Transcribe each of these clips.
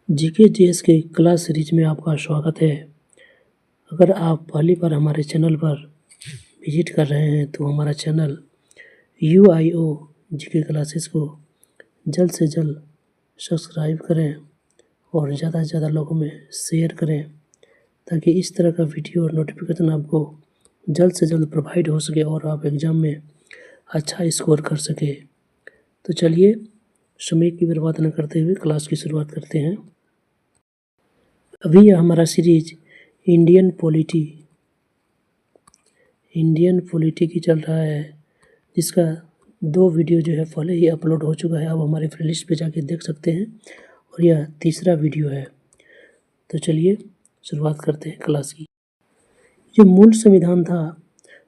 GK GS के class series में आपका स्वागत है। अगर आप पहली बार हमारे चैनल पर विजिट कर रहे हैं तो हमारा चैनल UIO जीके क्लासेस को जल्द से जल्द सब्सक्राइब करें और ज़्यादा से ज़्यादा लोगों में शेयर करें ताकि इस तरह का वीडियो और नोटिफिकेशन आपको जल्द से जल्द प्रोवाइड हो सके और आप एग्ज़ाम में अच्छा स्कोर कर सके। तो चलिए समय की बर्बाद न करते हुए क्लास की शुरुआत करते हैं। अभी यह हमारा सीरीज इंडियन पॉलिटी की चल रहा है, जिसका 2 वीडियो जो है पहले ही अपलोड हो चुका है। अब हमारे प्लेलिस्ट पे जाके देख सकते हैं और यह तीसरा वीडियो है। तो चलिए शुरुआत करते हैं क्लास की। जो मूल संविधान था,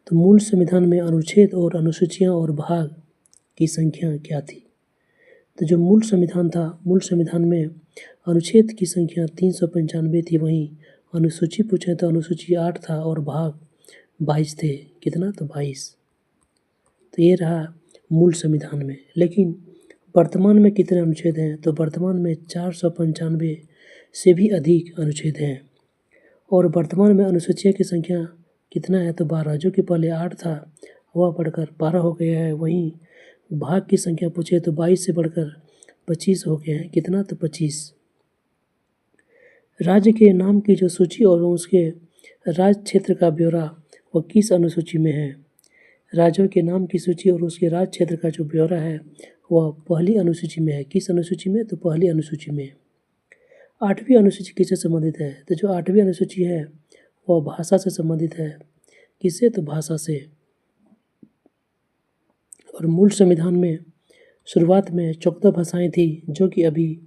तो मूल संविधान में अनुच्छेद और अनुसूचियाँ और भाग की संख्या क्या थी? तो जो मूल संविधान था, मूल संविधान में अनुच्छेद की संख्या 395 थी। वहीं अनुसूची पूछे तो अनुसूची 8 था और भाग 22 थे। कितना? तो 22। तो ये रहा मूल संविधान में। लेकिन वर्तमान में कितने अनुच्छेद हैं? तो वर्तमान में 495 से भी अधिक अनुच्छेद हैं। और वर्तमान में अनुसूचियों की संख्या कितना है? तो 12, जो कि पहले 8 था वह बढ़कर 12 हो गया है। वहीं भाग की संख्या पूछे तो 22 से बढ़कर 25 हो गए हैं। कितना? तो 25। राज्य के नाम की जो सूची और उसके राज्य क्षेत्र का ब्यौरा वह किस अनुसूची में है? राज्यों के नाम की सूची और उसके राज्य क्षेत्र का जो ब्यौरा है वह पहली अनुसूची में है। किस अनुसूची में? तो पहली अनुसूची में। 8वीं अनुसूची किससे संबंधित है? तो जो 8वीं अनुसूची है वह भाषा से संबंधित है। किससे? तो भाषा से। और मूल संविधान में शुरुआत में 14 भाषाएं थी, जो कि अभी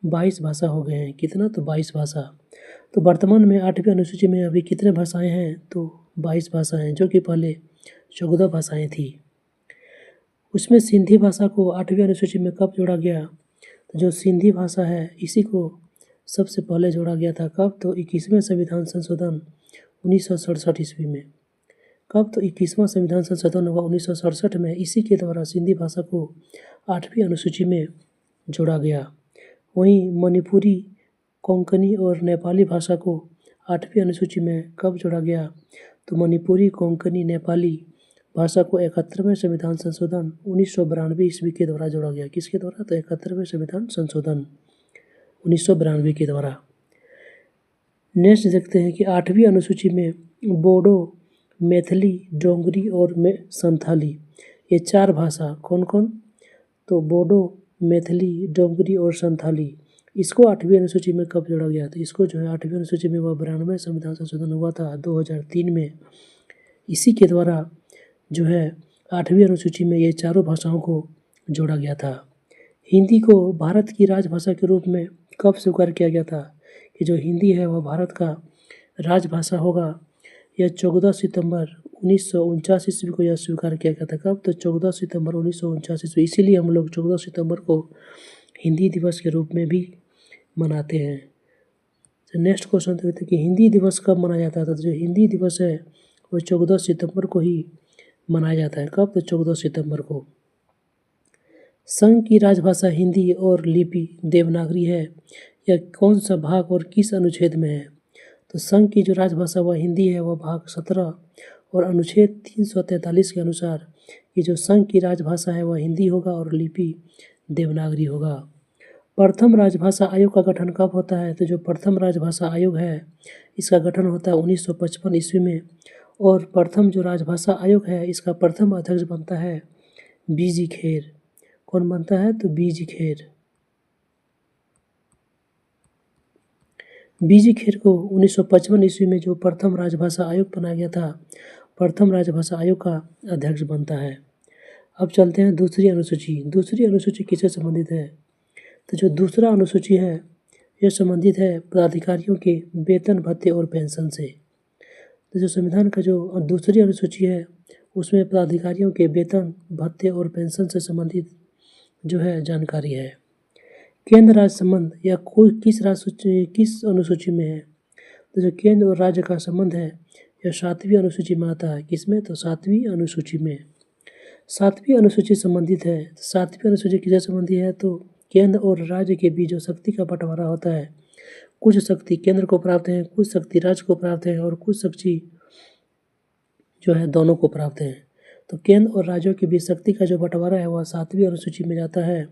22 भाषा हो गए हैं। कितना? तो 22 भाषा। तो वर्तमान में 8वीं अनुसूची में अभी कितने भाषाएं हैं? तो 22 भाषाएं, जो कि पहले 14 भाषाएं थी। उसमें सिंधी भाषा को 8वीं अनुसूची में कब जोड़ा गया? तो जो सिंधी भाषा है इसी को सबसे पहले जोड़ा गया था। कब? तो 21वें संविधान संशोधन 1967 ईस्वी में। कब? तो 21वां संविधान संशोधन हुआ 1967 में। इसी के द्वारा सिंधी भाषा को 8वीं अनुसूची में जोड़ा गया। वहीं मणिपुरी, कोंकणी और नेपाली भाषा को 8वीं अनुसूची में कब जोड़ा गया? तो मणिपुरी, कोंकणी, नेपाली भाषा को 71वें संविधान संशोधन 1992 ईस्वी के द्वारा जोड़ा गया। किसके द्वारा? तो 71वें संविधान संशोधन 1992 के द्वारा। नेक्स्ट देखते हैं कि 8वीं अनुसूची में बोडो, मैथिली, डोगरी और संथाली, ये 4 भाषा कौन कौन? तो बोडो, मैथिली, डोगरी और संथाली, इसको 8वीं अनुसूची में कब जोड़ा गया? तो इसको जो है 8वीं अनुसूची में वह 92 संविधान संशोधन हुआ था 2003 में। इसी के द्वारा जो है 8वीं अनुसूची में ये चारों भाषाओं को जोड़ा गया था। हिंदी को भारत की राजभाषा के रूप में कब स्वीकार किया गया था? कि जो हिंदी है वह भारत का राजभाषा होगा। यह 14 सितंबर 1949 ईस्वी को यह स्वीकार किया गया था। कब? तो 14 सितंबर 1949 ईस्वी। इसीलिए हम लोग 14 सितंबर को हिंदी दिवस के रूप में भी मनाते हैं। तो नेक्स्ट क्वेश्चन देखते हैं कि हिंदी दिवस कब मनाया जाता है? तो जो हिंदी दिवस है वह 14 सितंबर को ही मनाया जाता है। कब? तो 14 सितंबर को। संघ की राजभाषा हिंदी और लिपि देवनागरी है। यह कौन सा भाग और किस अनुच्छेद में है? तो संघ की जो राजभाषा वह हिंदी है, वह भाग 17 और अनुच्छेद 343 के अनुसार ये जो संघ की राजभाषा है वह हिंदी होगा और लिपि देवनागरी होगा। प्रथम राजभाषा आयोग का गठन कब होता है? तो जो प्रथम राजभाषा आयोग है इसका गठन होता है 1955 ईस्वी में। और प्रथम जो राजभाषा आयोग है इसका प्रथम अध्यक्ष बनता है BG खेर। कौन बनता है? तो BG खेर। BG खेर को 1955 ईस्वी में जो प्रथम राजभाषा आयोग बनाया गया था, प्रथम राजभाषा आयोग का अध्यक्ष बनता है। अब चलते हैं दूसरी अनुसूची। दूसरी अनुसूची किससे संबंधित है? तो जो दूसरा अनुसूची है यह संबंधित है पदाधिकारियों के वेतन, भत्ते और पेंशन से। तो जो संविधान का जो दूसरी अनुसूची है उसमें पदाधिकारियों के वेतन, भत्ते और पेंशन से संबंधित जो है जानकारी है। केंद्र राज्य संबंध या कोई किस अनुसूची में है? तो जो केंद्र और राज्य का संबंध है यह 7वीं अनुसूची में आता है। किसमें? तो 7वीं अनुसूची में। 7वीं अनुसूची संबंधित है। 7वीं अनुसूची किससे संबंधित है? तो केंद्र और राज्य के बीच जो शक्ति का बंटवारा होता है, कुछ शक्ति केंद्र को प्राप्त है, कुछ शक्ति राज्य को प्राप्त है और कुछ शक्ति जो है दोनों को प्राप्त है। तो केंद्र और राज्यों के बीच शक्ति का जो बंटवारा है वह 7वीं अनुसूची में जाता है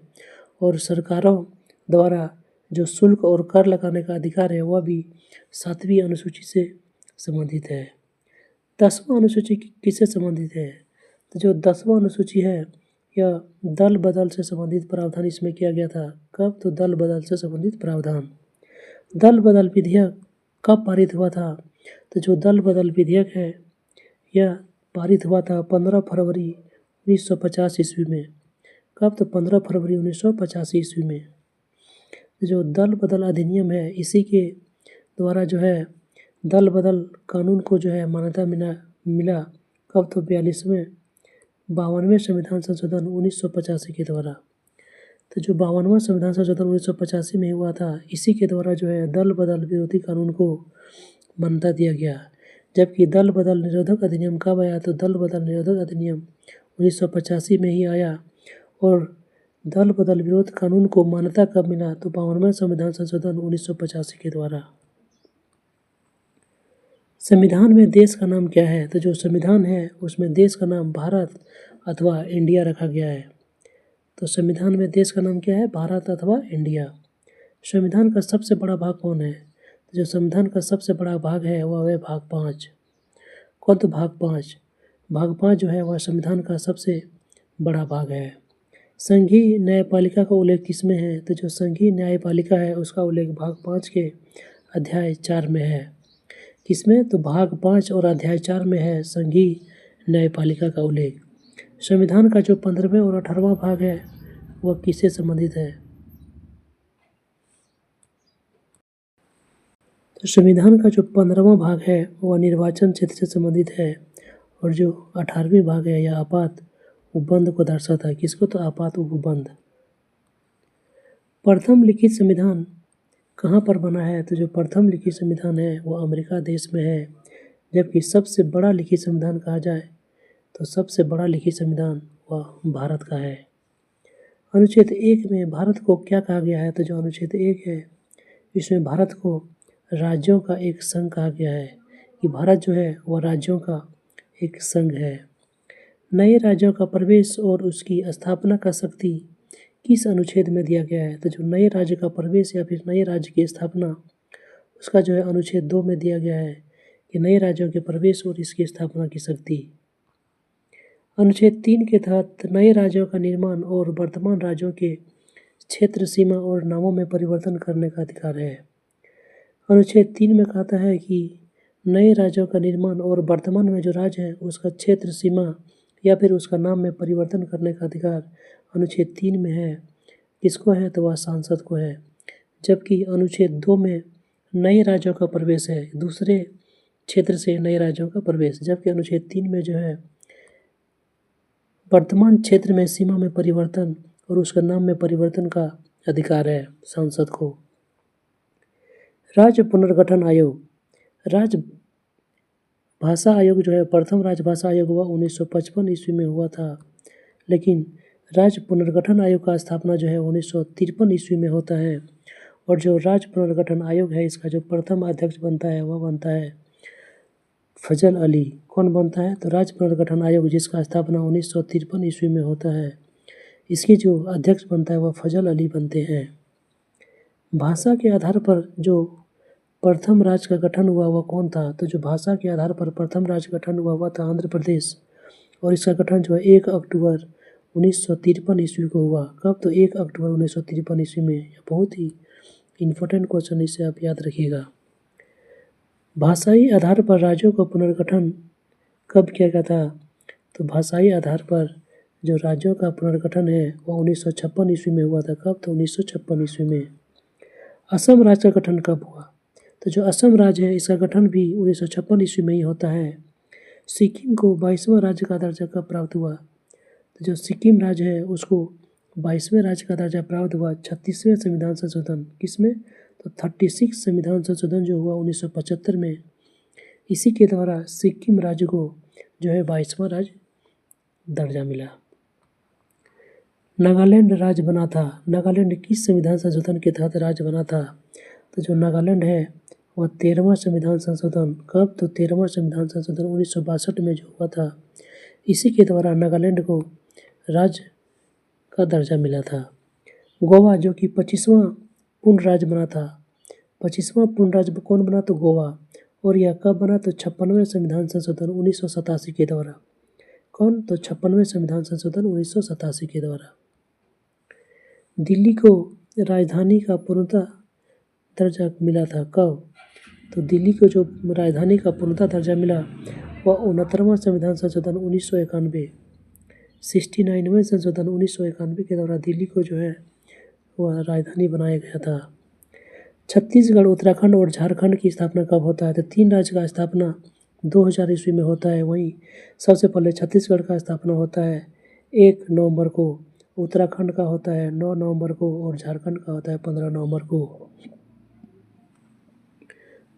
और सरकारों द्वारा जो शुल्क और कर लगाने का अधिकार है वह भी 7वीं अनुसूची से संबंधित है। 10वां अनुसूची किससे संबंधित है? तो जो 10वां अनुसूची है यह दल बदल से संबंधित प्रावधान इसमें किया गया था। कब? तो दल बदल से संबंधित प्रावधान। दल बदल विधेयक कब पारित हुआ था? तो जो दल बदल विधेयक है यह पारित हुआ था 15 फरवरी 1950 ईस्वी में। कब? तो 15 फरवरी 1985 ईस्वी में। जो दल बदल अधिनियम है इसी के द्वारा जो है दल बदल कानून को जो है मान्यता मिला। कब? तो 52वें संविधान संशोधन 1985 के द्वारा। तो जो 52वां संविधान संशोधन 1985 में हुआ था इसी के द्वारा जो है दल बदल विरोधी कानून को मान्यता दिया गया। जबकि दल बदल निरोधक अधिनियम कब आया? तो दल बदल निरोधक अधिनियम 1985 में ही आया। और दल बदल विरोध कानून को मान्यता कब मिला? तो 52वें संविधान संशोधन 1985 के द्वारा। संविधान में देश का नाम क्या है? तो जो संविधान है उसमें देश का नाम भारत अथवा इंडिया रखा गया है। तो संविधान में देश का नाम क्या है? भारत अथवा इंडिया। संविधान का सबसे बड़ा भाग कौन है? तो जो संविधान का सबसे बड़ा भाग है वह है भाग 5। कौन? तो भाग 5। भाग 5 जो है वह संविधान का सबसे बड़ा भाग है। संघीय न्यायपालिका का उल्लेख किसमें है? तो जो संघीय न्यायपालिका है उसका उल्लेख भाग 5 के अध्याय 4 में है। किसमें? तो भाग 5 और अध्याय 4 में है संघीय न्यायपालिका का उल्लेख। संविधान का जो 15वें और 18वां भाग है वह किससे संबंधित है? तो संविधान का जो 15वां भाग है वह निर्वाचन क्षेत्र से संबंधित है और जो 18वीं भाग है यह आपात उपबंध को दर्शाता है। किसको? तो आपात उपबंध। प्रथम लिखित संविधान कहाँ पर बना है? तो जो प्रथम लिखित संविधान है वह अमेरिका देश में है। जबकि सबसे बड़ा लिखित संविधान कहा जाए तो सबसे बड़ा लिखित संविधान वह भारत का है। अनुच्छेद 1 में भारत को क्या कहा गया है? तो जो अनुच्छेद 1 है इसमें भारत को राज्यों का एक संघ कहा गया है कि भारत जो है वह राज्यों का एक संघ है। नए राज्यों का प्रवेश और उसकी स्थापना का शक्ति किस अनुच्छेद में दिया गया है? तो जो नए राज्य का प्रवेश या फिर नए राज्य की स्थापना उसका जो है अनुच्छेद 2 में दिया गया है कि नए राज्यों के प्रवेश और इसकी स्थापना की शक्ति। अनुच्छेद 3 के तहत नए राज्यों का निर्माण और वर्तमान राज्यों के क्षेत्र सीमा और नामों में परिवर्तन करने का अधिकार है। अनुच्छेद 3 में कहता है कि नए राज्यों का निर्माण और वर्तमान में जो राज्य है उसका क्षेत्र सीमा या फिर उसका नाम में परिवर्तन करने का अधिकार अनुच्छेद 3 में है। किसको है? तो वह सांसद को है। जबकि अनुच्छेद 2 में नए राज्यों का प्रवेश है, दूसरे क्षेत्र से नए राज्यों का प्रवेश। जबकि अनुच्छेद 3 में जो है वर्तमान क्षेत्र में सीमा में परिवर्तन और उसका नाम में परिवर्तन का अधिकार है सांसद को। राज्य पुनर्गठन आयोग, राज्य भाषा आयोग जो है प्रथम राजभाषा आयोग हुआ 1955 ईस्वी में हुआ था। लेकिन राज्य पुनर्गठन आयोग का स्थापना जो है 1953 ईस्वी में होता है। और जो राज्य पुनर्गठन आयोग है इसका जो प्रथम अध्यक्ष बनता है वह बनता है फजल अली। कौन बनता है? तो राज्य पुनर्गठन आयोग जिसका स्थापना 1953 ईस्वी में होता है इसके जो अध्यक्ष बनता है वह फजल अली बनते हैं। भाषा के आधार पर जो प्रथम राज्य का गठन हुआ वह कौन था? तो जो भाषा के आधार पर प्रथम राज्य गठन हुआ वह था आंध्र प्रदेश और इसका गठन जो है 1 अक्टूबर 1953 ईस्वी को हुआ। कब? तो 1 अक्टूबर 1953 ईस्वी में। बहुत ही इम्पोर्टेंट क्वेश्चन, इसे आप याद रखिएगा। भाषाई आधार पर राज्यों का पुनर्गठन कब किया गया था? तो भाषाई आधार पर जो राज्यों का पुनर्गठन है वह 1956 ईस्वी में हुआ था। कब? तो 1956 ईस्वी में। असम राज्य का गठन कब हुआ? तो जो असम राज्य है इसका गठन भी 1956 ईस्वी में ही होता है। सिक्किम को 22वां राज्य का दर्जा कब प्राप्त हुआ? तो जो सिक्किम राज्य है उसको 22वें राज्य का दर्जा प्राप्त हुआ 36वें संविधान संशोधन। किसमें? तो 36 संविधान संशोधन जो हुआ 1975 में, इसी के द्वारा सिक्किम राज्य को जो है 22वां राज्य दर्जा मिला। नागालैंड राज्य बना था? नागालैंड किस संविधान संशोधन के तहत राज्य बना था? तो जो नागालैंड है वह 13वां संविधान संशोधन, कब? तो 13वां संविधान संशोधन 1962 में जो हुआ था, इसी के द्वारा नागालैंड को राज्य का दर्जा मिला था। गोवा जो कि 25वां पूर्ण राज्य बना था, 25वां पूर्ण राज्य कौन बना? तो गोवा। और यह कब बना? तो 56वें संविधान संशोधन 1987 के द्वारा। कौन? तो 56वें संविधान संशोधन 1987 के द्वारा। दिल्ली को राजधानी का पूर्णतः दर्जा मिला था, कब? तो दिल्ली को जो राजधानी का पूर्णतः दर्जा मिला वह 69वां संविधान संशोधन 1991, 69वें संशोधन 1991 के द्वारा दिल्ली को जो है वह राजधानी बनाया गया था। छत्तीसगढ़, उत्तराखंड और झारखंड की स्थापना कब होता है? तो 3 राज्य का स्थापना 2000 ईस्वी में होता है। वहीं सबसे पहले छत्तीसगढ़ का स्थापना होता है 1 नवंबर को, उत्तराखंड का होता है 9 नवंबर को और झारखंड का होता है 15 नवंबर को।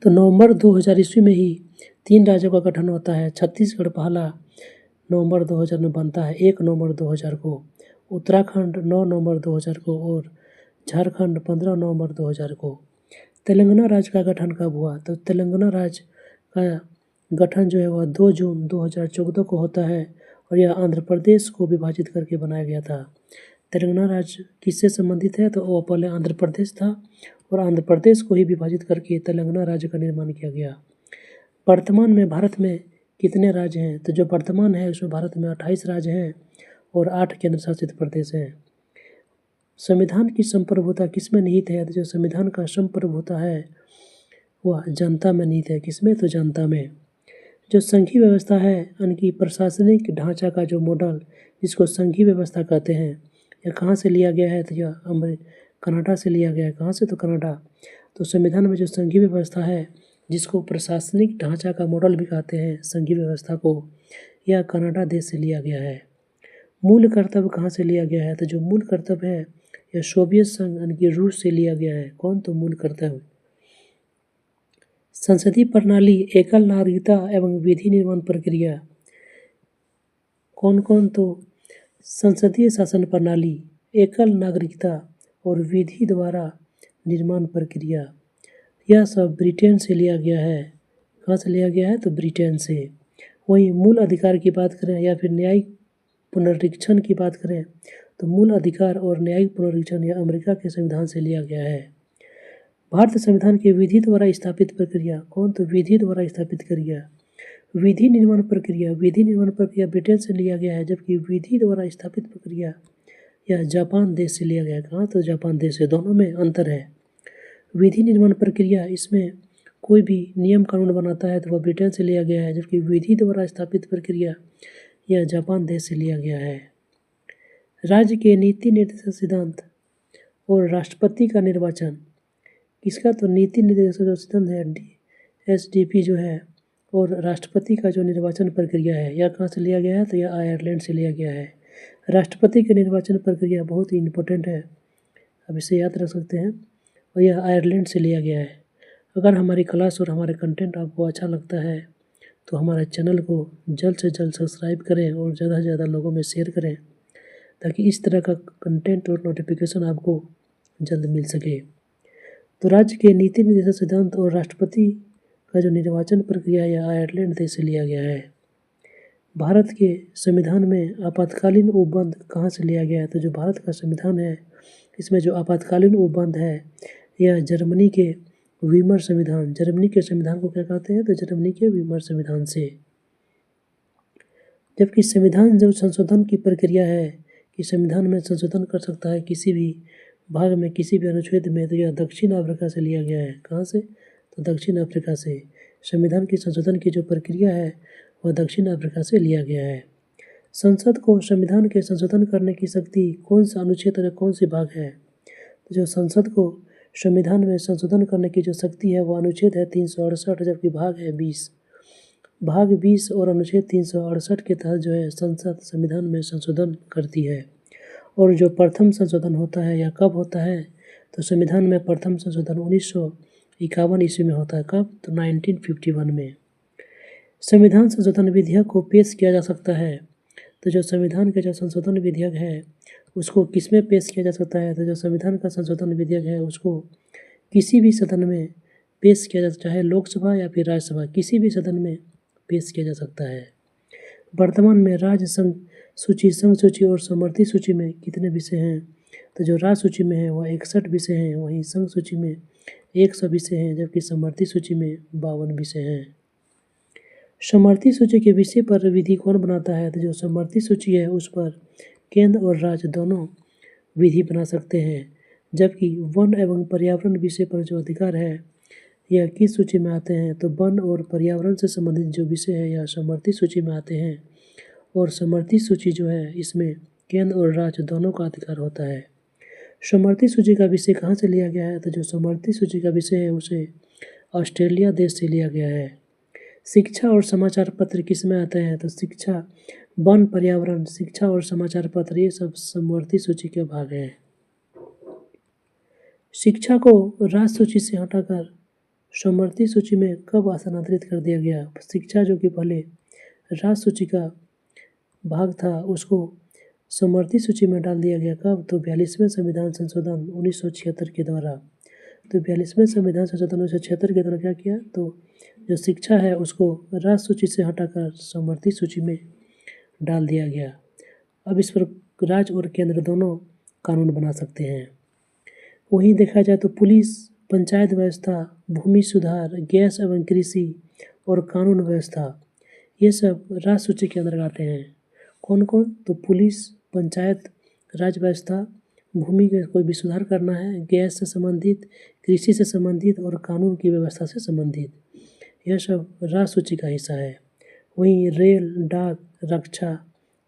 तो नवंबर 2000 ईस्वी में ही 3 राज्यों का गठन होता है। छत्तीसगढ़ पहला नवंबर 2000 में बनता है, 1 नवंबर 2000 को, उत्तराखंड 9 नवंबर 2000 को और झारखंड 15 नवंबर 2000 को। तेलंगाना राज्य का गठन कब हुआ? तो तेलंगाना राज्य का गठन जो है वह 2 जून 2014 को होता है और यह आंध्र प्रदेश को विभाजित करके बनाया गया था। तेलंगाना राज्य किससे संबंधित है? तो वह पहले आंध्र प्रदेश था और आंध्र प्रदेश को ही विभाजित करके तेलंगाना राज्य का निर्माण किया गया। वर्तमान में भारत में कितने राज्य हैं? तो जो वर्तमान है उसमें भारत में 28 राज्य हैं और 8 केंद्र शासित प्रदेश हैं। संविधान की संप्रभुता किसमें निहित है? तो जो संविधान का संप्रभुता है वह जनता में निहित है। किसमें? तो जनता में। जो संघीय व्यवस्था है उनकी प्रशासनिक ढांचा का जो मॉडल जिसको संघीय व्यवस्था कहते हैं, यह कहाँ से लिया गया है? तो यह कनाडा से लिया गया है। कहाँ से? तो कनाडा। तो संविधान में जो संघीय व्यवस्था है जिसको प्रशासनिक ढांचा का मॉडल भी कहते हैं संघीय व्यवस्था को, यह कनाडा देश से लिया गया है। मूल कर्तव्य कहाँ से लिया गया है? तो जो मूल कर्तव्य है यह सोवियत संघ यानी कि रूस से लिया गया है। कौन? तो मूल कर्तव्य। संसदीय प्रणाली, एकल नागरिकता एवं विधि निर्माण प्रक्रिया, कौन कौन? तो संसदीय शासन प्रणाली, एकल नागरिकता और विधि द्वारा निर्माण प्रक्रिया, यह सब ब्रिटेन से लिया गया है। कहाँ से लिया गया है? तो ब्रिटेन से। वहीं मूल अधिकार की बात करें या फिर न्यायिक पुनरीक्षण की बात करें तो मूल अधिकार और न्यायिक पुनरीक्षण यह अमेरिका के संविधान से लिया गया है। भारत संविधान की विधि द्वारा स्थापित प्रक्रिया, कौन? तो विधि द्वारा स्थापित प्रक्रिया। विधि निर्माण प्रक्रिया, विधि निर्माण प्रक्रिया ब्रिटेन से लिया गया है, जबकि विधि द्वारा स्थापित प्रक्रिया यह जापान देश से लिया गया है। कहाँ? तो जापान देश से। दोनों में अंतर है। विधि निर्माण प्रक्रिया, इसमें कोई भी नियम कानून बनाता है तो वह ब्रिटेन से लिया गया है, जबकि विधि द्वारा स्थापित प्रक्रिया यह जापान देश से लिया गया है। राज्य के नीति निर्देशक सिद्धांत और राष्ट्रपति का निर्वाचन किसका? तो नीति निर्देशक जो सिद्धांत है SDP जो है और राष्ट्रपति का जो निर्वाचन प्रक्रिया है यह कहाँ से लिया गया है? तो यह आयरलैंड से लिया गया है। राष्ट्रपति की निर्वाचन प्रक्रिया बहुत ही इम्पोर्टेंट है, अब इसे याद रख सकते हैं, और यह आयरलैंड से लिया गया है। अगर हमारी क्लास और हमारे कंटेंट आपको अच्छा लगता है तो हमारे चैनल को जल्द से जल्द सब्सक्राइब करें और ज़्यादा से ज़्यादा लोगों में शेयर करें ताकि इस तरह का कंटेंट और नोटिफिकेशन आपको जल्द मिल सके। तो राज्य के नीति निर्देशक सिद्धांत और राष्ट्रपति का जो निर्वाचन प्रक्रिया है यह आयरलैंड देश से लिया गया है। भारत के संविधान में आपातकालीन उपबंध कहाँ से लिया गया है? तो जो भारत का संविधान है इसमें जो आपातकालीन उपबंध है यह जर्मनी के वीमर संविधान, जर्मनी के संविधान को क्या कहते हैं? तो जर्मनी के वीमर संविधान से। जबकि संविधान जो संशोधन की प्रक्रिया है कि संविधान में संशोधन कर सकता है किसी भी भाग में, किसी भी अनुच्छेद में, तो यह दक्षिण अफ्रीका से लिया गया है। कहाँ से? तो दक्षिण अफ्रीका से। संविधान की संशोधन की जो प्रक्रिया है वह दक्षिण अफ्रीका से लिया गया है। संसद को संविधान के संशोधन करने की शक्ति कौन सा अनुच्छेद या कौन सी भाग है? तो जो संसद को संविधान में संशोधन करने की जो शक्ति है वह अनुच्छेद है 368, जबकि भाग है 20। भाग 20 और अनुच्छेद 368 के तहत जो है संसद संविधान में संशोधन करती है। और जो प्रथम संशोधन होता है या कब होता है? तो संविधान में प्रथम संशोधन 1951 ईस्वी में होता है। कब? तो 1951 में। संविधान संशोधन विधेयक को पेश किया जा सकता है तो जो संविधान का जो संशोधन विधेयक है उसको किस में पेश किया जा सकता है? तो जो संविधान का संशोधन विधेयक है उसको किसी भी सदन में पेश किया जा, चाहे लोकसभा या फिर राज्यसभा, किसी भी सदन में पेश किया जा सकता है। वर्तमान में राज्य संघ सूची, संघ सूची और समवर्ती सूची में कितने विषय हैं? तो जो राज्य सूची में है वह 61 विषय हैं, वहीं संघ सूची में 100 विषय हैं, जबकि समवर्ती सूची में 52 विषय हैं। समवर्ती सूची के विषय पर विधि कौन बनाता है? तो जो समवर्ती सूची है उस पर केंद्र और राज्य दोनों विधि बना सकते हैं, जबकि वन एवं पर्यावरण विषय पर जो अधिकार है यह किस सूची में आते हैं? तो वन और पर्यावरण से संबंधित जो विषय है यह समवर्ती सूची में आते हैं, और समवर्ती सूची जो है इसमें केंद्र और राज्य दोनों का अधिकार होता है। समवर्ती सूची का विषय कहाँ से लिया गया है? तो जो समवर्ती सूची का विषय है उसे ऑस्ट्रेलिया देश से लिया गया है। शिक्षा और समाचार पत्र किस में आते हैं? तो शिक्षा, वन, पर्यावरण, शिक्षा और समाचार पत्र ये सब समवर्ती सूची के भाग हैं। शिक्षा को राज्य सूची से हटाकर समवर्ती सूची में कब स्थानांतरित कर दिया गया? शिक्षा जो कि पहले राज्य सूची का भाग था उसको समवर्ती सूची में डाल दिया गया। कब? तो 42वें संविधान संशोधन 1976 के द्वारा। तो 42वें संविधान संशोधन 1976 के द्वारा क्या किया? तो जो शिक्षा है उसको राज्य सूची से हटाकर समवर्ती सूची में डाल दिया गया। अब इस पर राज्य और केंद्र दोनों कानून बना सकते हैं। वहीं देखा जाए तो पुलिस, पंचायत व्यवस्था, भूमि सुधार, गैस एवं कृषि और कानून व्यवस्था ये सब राज्य सूची के अंदर आते हैं। कौन कौन? तो पुलिस, पंचायत राज व्यवस्था, भूमि के कोई भी सुधार करना है, गैस से संबंधित, कृषि से संबंधित और कानून की व्यवस्था से संबंधित, यह सब राज्य सूची का हिस्सा है। वहीं रेल, डाक, रक्षा,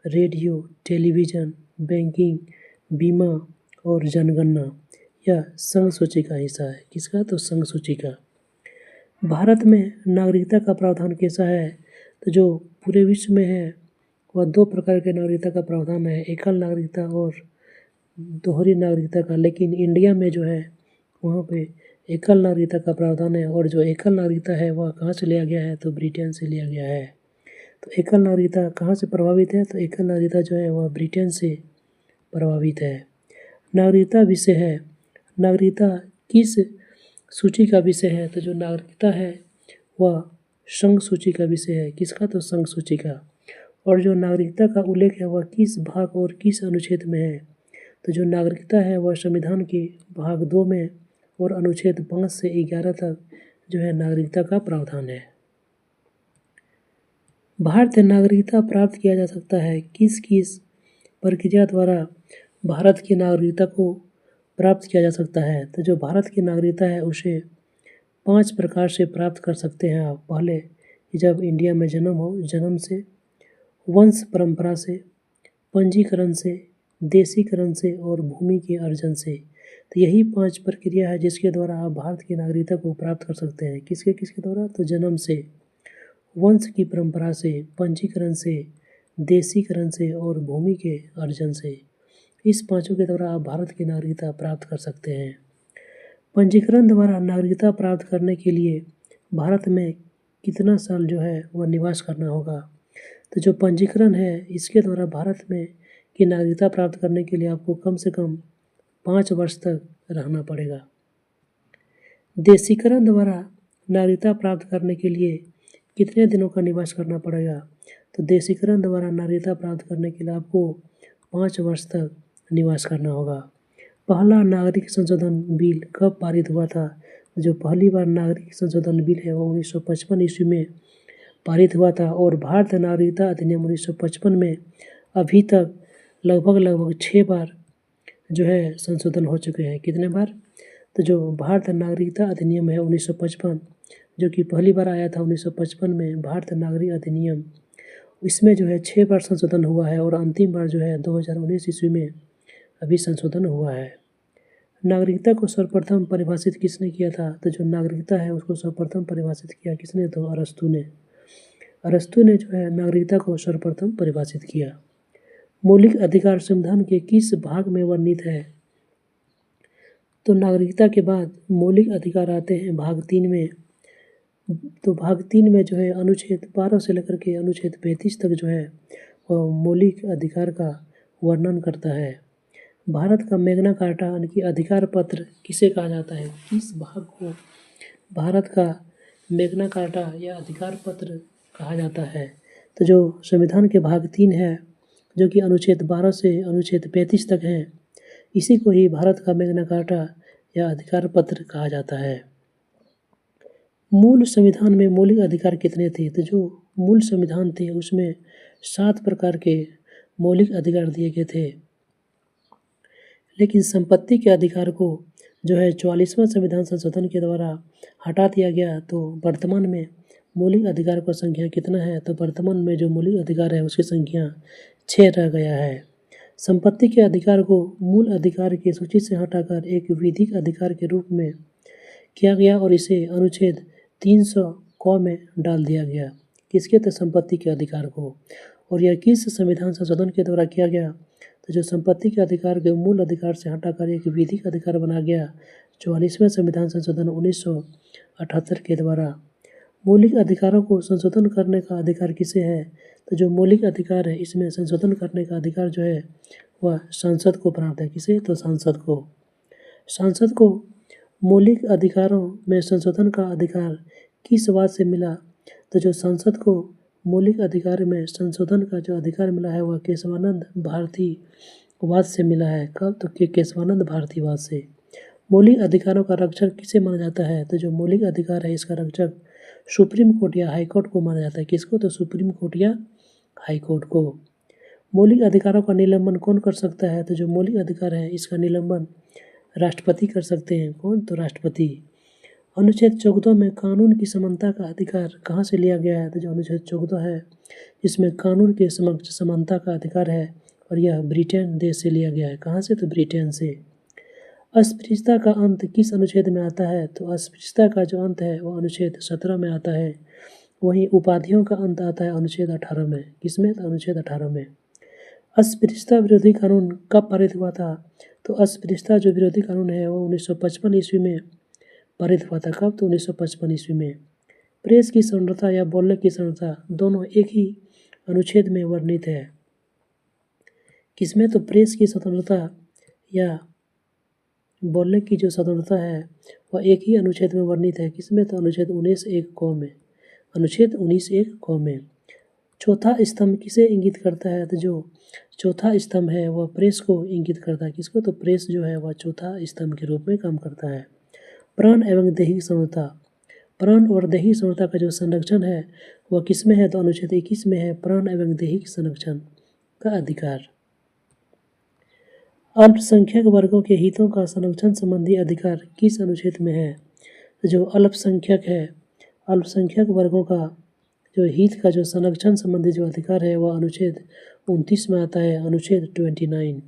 रेडियो, टेलीविज़न, बैंकिंग, बीमा और जनगणना यह संघ सूची का हिस्सा है। किसका? तो संघ सूची का। भारत में नागरिकता का प्रावधान कैसा है? तो जो पूरे विश्व में है वह 2 प्रकार के नागरिकता का प्रावधान है, एकल नागरिकता और दोहरी नागरिकता का। लेकिन इंडिया में जो है वहाँ पे एकल नागरिकता का प्रावधान है, और जो एकल नागरिकता है वह कहाँ से लिया गया है? तो ब्रिटेन से लिया गया है। तो एकल नागरिकता कहाँ से प्रभावित है? तो एकल नागरिकता जो है वह ब्रिटेन से प्रभावित है। नागरिकता विषय है, नागरिकता किस सूची का विषय है? तो जो नागरिकता है वह संघ सूची का विषय है। किसका? तो संघ सूची का। और जो नागरिकता का उल्लेख है वह किस भाग और किस अनुच्छेद में है? तो जो नागरिकता है वह संविधान के भाग 2 में और अनुच्छेद 5 से 11 तक जो है नागरिकता का प्रावधान है। भारतीय नागरिकता प्राप्त किया जा सकता है किस किस प्रक्रिया द्वारा भारत की नागरिकता को प्राप्त किया जा सकता है? तो जो भारत की नागरिकता है उसे 5 प्रकार से प्राप्त कर सकते हैं आप। पहले, जब इंडिया में जन्म हो, जन्म से, वंश परंपरा से, पंजीकरण से, देशीकरण से और भूमि के अर्जन से। तो यही 5 प्रक्रिया है जिसके द्वारा आप भारत की नागरिकता को प्राप्त कर सकते हैं। किसके किसके द्वारा? तो जन्म से, वंश की परंपरा से, पंजीकरण से, देशीकरण से और भूमि के अर्जन से। इस 5 के द्वारा आप भारत की नागरिकता प्राप्त कर सकते हैं। पंजीकरण द्वारा नागरिकता प्राप्त करने के लिए भारत में कितना साल जो है वह निवास करना होगा? तो जो पंजीकरण है इसके द्वारा भारत में की नागरिकता प्राप्त करने के लिए आपको कम से कम 5 वर्ष तक रहना पड़ेगा। देशीकरण द्वारा नागरिकता प्राप्त करने के लिए कितने दिनों का निवास करना पड़ेगा? तो देशीकरण द्वारा नागरिकता प्राप्त करने के लिए आपको 5 वर्ष तक निवास करना होगा। पहला नागरिक संशोधन बिल कब पारित हुआ था? जो पहली बार नागरिक संशोधन बिल है वो 1955 ईस्वी में पारित हुआ था, और भारतीय नागरिकता अधिनियम 1955 में अभी तक लगभग 6 बार जो है संशोधन हो चुके हैं। कितने बार? तो जो भारतीय नागरिकता अधिनियम है 1955, जो कि पहली बार आया था 1955 में भारतीय नागरिक अधिनियम, इसमें जो है 6 बार संशोधन हुआ है, और अंतिम बार जो है 2019 ईस्वी में अभी संशोधन हुआ है। नागरिकता को सर्वप्रथम परिभाषित किसने किया था? तो जो नागरिकता है उसको सर्वप्रथम परिभाषित किया किसने? तो अरस्तू ने। अरस्तू ने जो है नागरिकता को सर्वप्रथम परिभाषित किया। मौलिक अधिकार संविधान के किस भाग में वर्णित है? तो नागरिकता के बाद मौलिक अधिकार आते हैं भाग 3 में। तो भाग 3 में जो है अनुच्छेद 12 से लेकर के अनुच्छेद 35 तक जो है वह मौलिक अधिकार का वर्णन करता है। भारत का मैग्ना कार्टा यानी कि अधिकार पत्र किसे कहा जाता है? किस भाग को भारत का मैग्ना कार्टा या अधिकार पत्र कहा जाता है? तो जो संविधान के भाग 3 है, जो कि अनुच्छेद 12 से अनुच्छेद 35 तक है, इसी को ही भारत का मैग्ना कार्टा या अधिकार पत्र कहा जाता है। मूल संविधान में मौलिक अधिकार कितने थे? तो जो मूल संविधान थे उसमें 7 प्रकार के मौलिक अधिकार दिए गए थे, लेकिन संपत्ति के अधिकार को जो है 44वां संविधान संशोधन के द्वारा हटा दिया गया। तो वर्तमान में मौलिक अधिकार का संख्या कितना है? तो वर्तमान में जो मौलिक अधिकार है उसकी संख्या 6 रह गया है। संपत्ति के अधिकार को मूल अधिकार की सूची से हटाकर एक विधिक अधिकार के रूप में किया गया और इसे अनुच्छेद 300 क में डाल दिया गया। किसके? तो संपत्ति के अधिकार को। और यह किस संविधान संशोधन के द्वारा किया गया? तो जो संपत्ति के अधिकार के मूल अधिकार से हटाकर एक विधिक अधिकार बना गया 44वें संविधान संशोधन 1978 के द्वारा। मौलिक अधिकारों को संशोधन करने का अधिकार किसे है? तो जो मौलिक अधिकार है इसमें संशोधन करने का अधिकार जो है वह संसद को प्राप्त है। किसे? तो सांसद को। सांसद को मौलिक अधिकारों में संशोधन का अधिकार किस बात से मिला? तो जो संसद को मौलिक अधिकार में संशोधन का जो अधिकार मिला है वह केशवानंद भारती वाद से मिला है। कब? तो केशवानंद भारती वाद से। मौलिक अधिकारों का रक्षक किसे माना जाता है? तो जो मौलिक अधिकार है इसका रक्षक सुप्रीम कोर्ट या हाई कोर्ट को माना जाता है। किसको? तो सुप्रीम कोर्ट या हाई कोर्ट को। मौलिक अधिकारों का निलंबन कौन कर सकता है? तो जो मौलिक अधिकार है इसका निलंबन राष्ट्रपति कर सकते हैं। कौन? तो राष्ट्रपति। अनुच्छेद 14 में कानून की समानता का अधिकार कहाँ से लिया गया है? तो जो अनुच्छेद 14 है इसमें कानून के समक्ष समानता का अधिकार है और यह ब्रिटेन देश से लिया गया है। कहाँ से? तो ब्रिटेन से। अस्पृश्यता का अंत किस अनुच्छेद में आता है? तो अस्पृश्यता का जो अंत है वह अनुच्छेद 17 में आता है। वहीं उपाधियों का अंत आता है अनुच्छेद 18 में। किसमें? तो अनुच्छेद 18 में। अस्पृश्यता विरोधी कानून कब पारित हुआ था? तो अस्पृश्यता जो विरोधी कानून है वो 1955 ईस्वी में पारित हुआ था। कब? तो 1955 ईस्वी में। प्रेस की स्वतंत्रता या बोलने की स्वतंत्रता दोनों एक ही अनुच्छेद में वर्णित है। किसमें? तो प्रेस की स्वतंत्रता या बोलने की जो स्वतंत्रता है वह एक ही अनुच्छेद में वर्णित है। किसमें? तो अनुच्छेद 19(1) क में। अनुच्छेद 19(1) क में। चौथा स्तंभ किसे इंगित करता है? तो जो चौथा स्तंभ है वह प्रेस को इंगित करता है। किसको? तो प्रेस जो है वह चौथा स्तंभ के रूप में काम करता है। प्राण एवं दैहिक समता। प्राण और दैहिक समता का जो संरक्षण है वह किसमें है? तो अनुच्छेद 21 में है। प्राण एवं दैहिक संरक्षण का अधिकार। अल्पसंख्यक वर्गों के हितों का संरक्षण संबंधी अधिकार किस अनुच्छेद में है? जो अल्पसंख्यक है, अल्पसंख्यक वर्गों का जो हित का जो संरक्षण संबंधी जो अधिकार है वह अनुच्छेद 29 में आता है। अनुच्छेद 29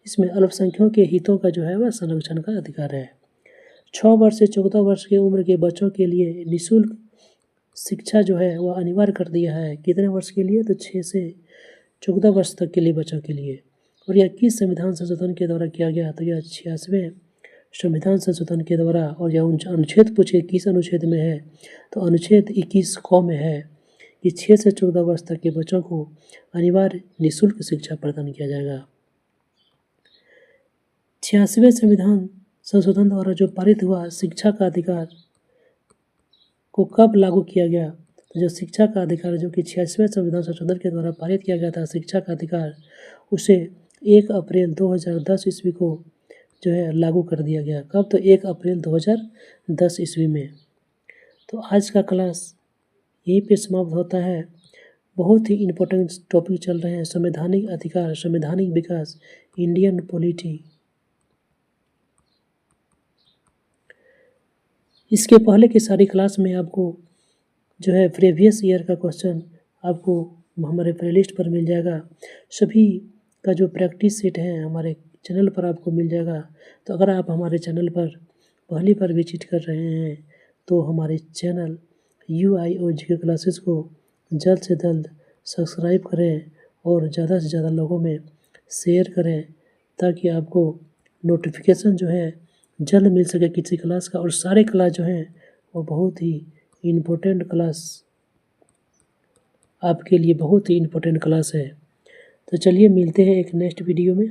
इसमें अल्पसंख्यकों के हितों का जो है वह संरक्षण का अधिकार है। 6 वर्ष से 14 वर्ष की उम्र के बच्चों के लिए निःशुल्क शिक्षा जो है वह अनिवार्य कर दिया है। कितने वर्ष के लिए? तो 6 से 14 वर्ष तक के लिए बच्चों के लिए। और यह किस संविधान संशोधन के द्वारा किया गया? तो यह 86वें संविधान संशोधन के द्वारा। और यह अनुच्छेद पूछे किस अनुच्छेद में है? तो अनुच्छेद 21 क में है कि 6 से 14 वर्ष तक के बच्चों को अनिवार्य निःशुल्क शिक्षा प्रदान किया जाएगा। 86वें संविधान संशोधन द्वारा जो पारित हुआ शिक्षा का अधिकार को कब लागू किया गया? तो जो शिक्षा का अधिकार जो कि 86वें संविधान संशोधन के द्वारा पारित किया गया था शिक्षा का अधिकार, उसे 1 अप्रैल 2010 ईस्वी को जो है लागू कर दिया गया। कब? तो 1 अप्रैल 2010 ईस्वी में। तो आज का क्लास यहीं पे समाप्त होता है। बहुत ही इम्पोर्टेंट टॉपिक चल रहे हैं, संवैधानिक अधिकार, संवैधानिक विकास, इंडियन पॉलिटी। इसके पहले की सारी क्लास में आपको जो है प्रीवियस ईयर का क्वेश्चन आपको हमारे प्लेलिस्ट पर मिल जाएगा। सभी का जो प्रैक्टिस सेट है हमारे चैनल पर आपको मिल जाएगा। तो अगर आप हमारे चैनल पर पहली बार विजिट कर रहे हैं तो हमारे चैनल UIO GK क्लासेस को जल्द से जल्द सब्सक्राइब करें और ज़्यादा से ज़्यादा लोगों में शेयर करें ताकि आपको नोटिफिकेशन जो है जल्द मिल सके किसी क्लास का। और सारे क्लास जो हैं वो बहुत ही इम्पोर्टेंट क्लास आपके लिए बहुत ही इम्पोर्टेंट क्लास है। तो चलिए मिलते हैं एक नेक्स्ट वीडियो में।